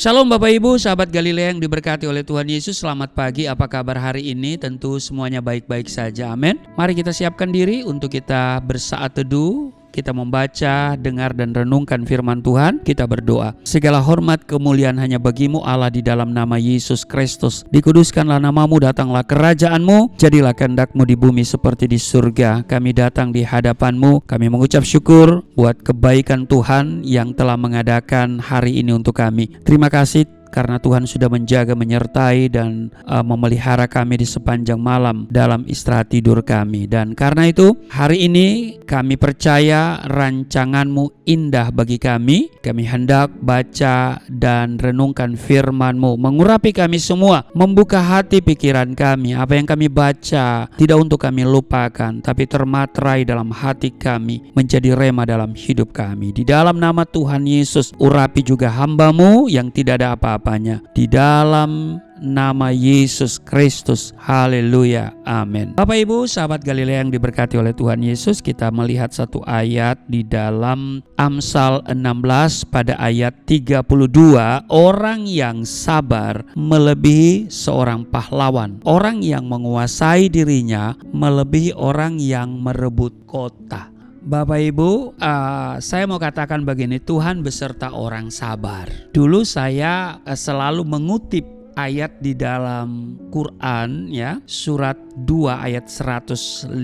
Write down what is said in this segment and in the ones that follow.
Shalom Bapak Ibu, sahabat Galilea yang diberkati oleh Tuhan Yesus. Selamat pagi, apa kabar hari ini? Tentu semuanya baik-baik saja, amin. Mari kita siapkan diri untuk kita bersaat teduh. Kita membaca, dengar dan renungkan firman Tuhan. Kita berdoa. Segala hormat kemuliaan hanya bagi-Mu Allah di dalam nama Yesus Kristus. Dikuduskanlah nama-Mu, datanglah kerajaan-Mu, jadilah kehendak-Mu di bumi seperti di surga. Kami datang di hadapan-Mu. Kami mengucap syukur buat kebaikan Tuhan yang telah mengadakan hari ini untuk kami. Terima kasih karena Tuhan sudah menjaga, menyertai dan memelihara kami di sepanjang malam dalam istirahat tidur kami. Dan karena itu hari ini kami percaya rancangan-Mu indah bagi kami. Kami hendak baca dan renungkan firman-Mu, mengurapi kami semua, membuka hati pikiran kami. Apa yang kami baca tidak untuk kami lupakan, tapi termaterai dalam hati kami, menjadi rema dalam hidup kami. Di dalam nama Tuhan Yesus, urapi juga hamba-Mu yang tidak ada apa-apanya. Di dalam nama Yesus Kristus, haleluya, amin. Bapak Ibu, sahabat Galilea yang diberkati oleh Tuhan Yesus, kita melihat satu ayat di dalam Amsal 16 pada ayat 32. Orang yang sabar melebihi seorang pahlawan. Orang yang menguasai dirinya melebihi orang yang merebut kota. Bapak Ibu, saya mau katakan begini, Tuhan beserta orang sabar. Dulu saya selalu mengutip ayat di dalam Quran, ya, surat 2 ayat 152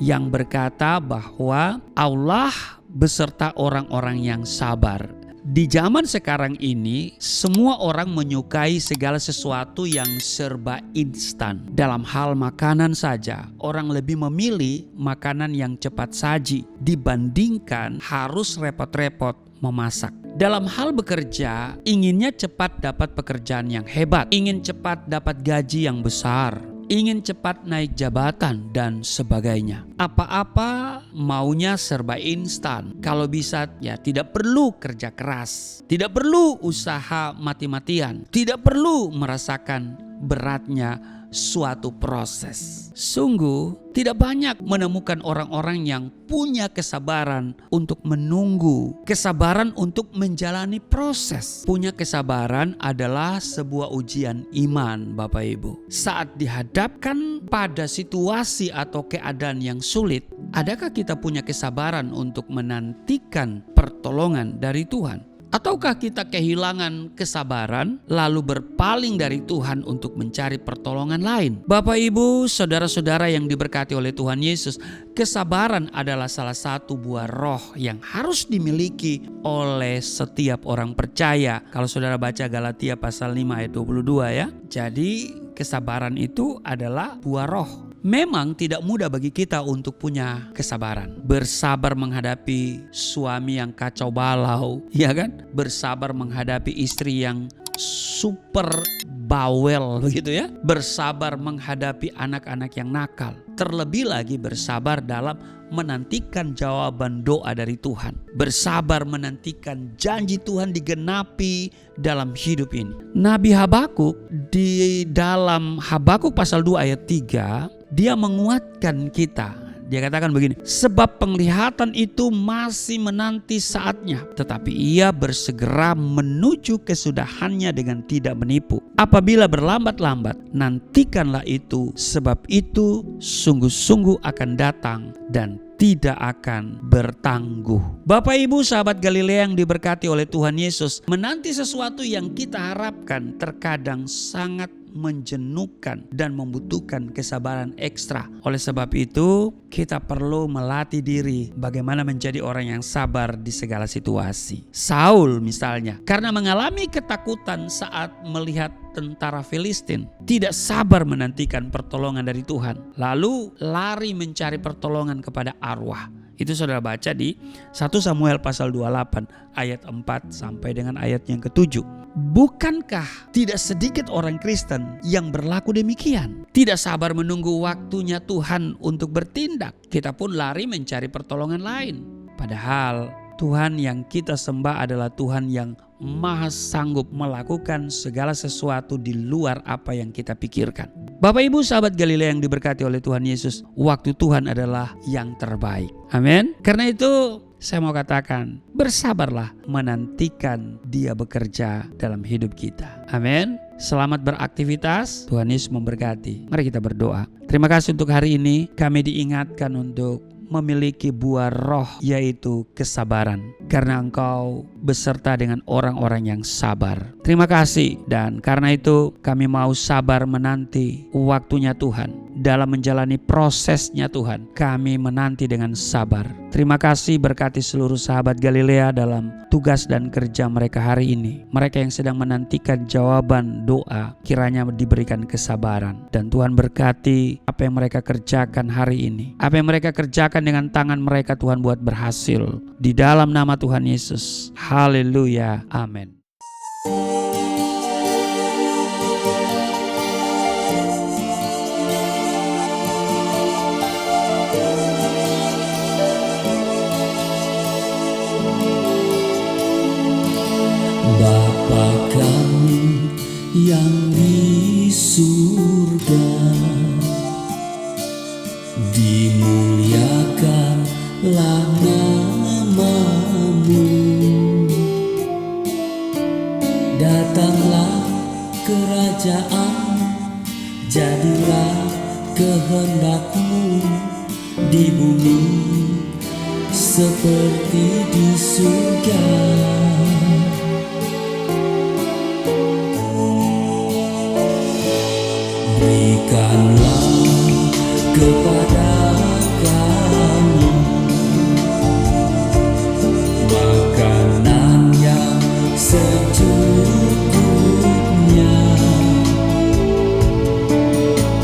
yang berkata bahwa Allah beserta orang-orang yang sabar. Di zaman sekarang ini, semua orang menyukai segala sesuatu yang serba instan. Dalam hal makanan saja, orang lebih memilih makanan yang cepat saji dibandingkan harus repot-repot memasak. Dalam hal bekerja, inginnya cepat dapat pekerjaan yang hebat, ingin cepat dapat gaji yang besar, ingin cepat naik jabatan dan sebagainya. Apa-apa maunya serba instan. Kalau bisa ya tidak perlu kerja keras, tidak perlu usaha mati-matian, tidak perlu merasakan beratnya suatu proses. Sungguh tidak banyak menemukan orang-orang yang punya kesabaran untuk menunggu, kesabaran untuk menjalani proses. Punya kesabaran adalah sebuah ujian iman, Bapak Ibu. Saat dihadapkan pada situasi atau keadaan yang sulit, adakah kita punya kesabaran untuk menantikan pertolongan dari Tuhan? Ataukah kita kehilangan kesabaran lalu berpaling dari Tuhan untuk mencari pertolongan lain? Bapak Ibu, saudara-saudara yang diberkati oleh Tuhan Yesus, kesabaran adalah salah satu buah roh yang harus dimiliki oleh setiap orang percaya. Kalau saudara baca Galatia pasal 5 ayat 22 ya. Jadi kesabaran itu adalah buah roh. Memang tidak mudah bagi kita untuk punya kesabaran. Bersabar menghadapi suami yang kacau balau, ya kan? Bersabar menghadapi istri yang super bawel begitu ya. Bersabar menghadapi anak-anak yang nakal. Terlebih lagi bersabar dalam menantikan jawaban doa dari Tuhan. Bersabar menantikan janji Tuhan digenapi dalam hidup ini. Nabi Habakuk di dalam Habakuk pasal 2 ayat 3, dia menguatkan kita. Dia katakan begini, sebab penglihatan itu masih menanti saatnya, tetapi ia bersegera menuju kesudahannya dengan tidak menipu. Apabila berlambat-lambat, nantikanlah itu, sebab itu sungguh-sungguh akan datang dan tidak akan bertangguh. Bapak Ibu sahabat Galilea yang diberkati oleh Tuhan Yesus, menanti sesuatu yang kita harapkan terkadang sangat menjenuhkan dan membutuhkan kesabaran ekstra. Oleh sebab itu, kita perlu melatih diri bagaimana menjadi orang yang sabar di segala situasi. Saul misalnya, karena mengalami ketakutan saat melihat tentara Filistin, tidak sabar menantikan pertolongan dari Tuhan, lalu lari mencari pertolongan kepada arwah. Itu saudara baca di 1 Samuel pasal 28 ayat 4 sampai dengan ayat yang ke-7. Bukankah tidak sedikit orang Kristen yang berlaku demikian? Tidak sabar menunggu waktunya Tuhan untuk bertindak. Kita pun lari mencari pertolongan lain. Padahal Tuhan yang kita sembah adalah Tuhan yang Maha sanggup melakukan segala sesuatu di luar apa yang kita pikirkan. Bapak Ibu sahabat Galilea yang diberkati oleh Tuhan Yesus, waktu Tuhan adalah yang terbaik. Amin. Karena itu Saya mau katakan, bersabarlah menantikan Dia bekerja dalam hidup kita. Amin. Selamat beraktivitas, Tuhan Yesus memberkati. Mari kita berdoa. Terima kasih untuk hari ini, kami diingatkan untuk memiliki buah roh, yaitu kesabaran, karena Engkau beserta dengan orang-orang yang sabar. Terima kasih, dan karena itu kami mau sabar menanti waktunya Tuhan. Dalam menjalani prosesnya Tuhan, kami menanti dengan sabar. Terima kasih, berkati seluruh sahabat Galilea dalam tugas dan kerja mereka hari ini. Mereka yang sedang menantikan jawaban doa, kiranya diberikan kesabaran. Dan Tuhan berkati apa yang mereka kerjakan hari ini. Apa yang mereka kerjakan dengan tangan mereka, Tuhan buat berhasil. Di dalam nama Tuhan Yesus. Haleluya. Amin. Bapa kami yang di surga, dimuliakanlah nama-Mu. Datanglah kerajaan, jadilah kehendak-Mu di bumi seperti di surga. Berikanlah kepada kami makanan yang secukupnya.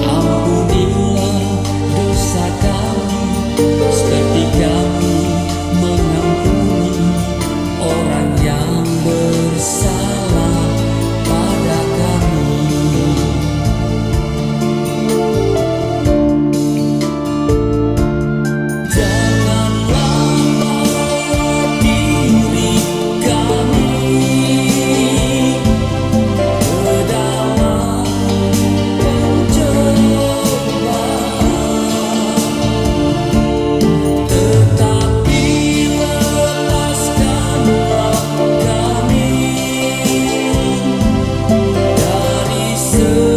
Ampunilah dosa kami seperti kami mengampuni orang yang bersalah pada kami. So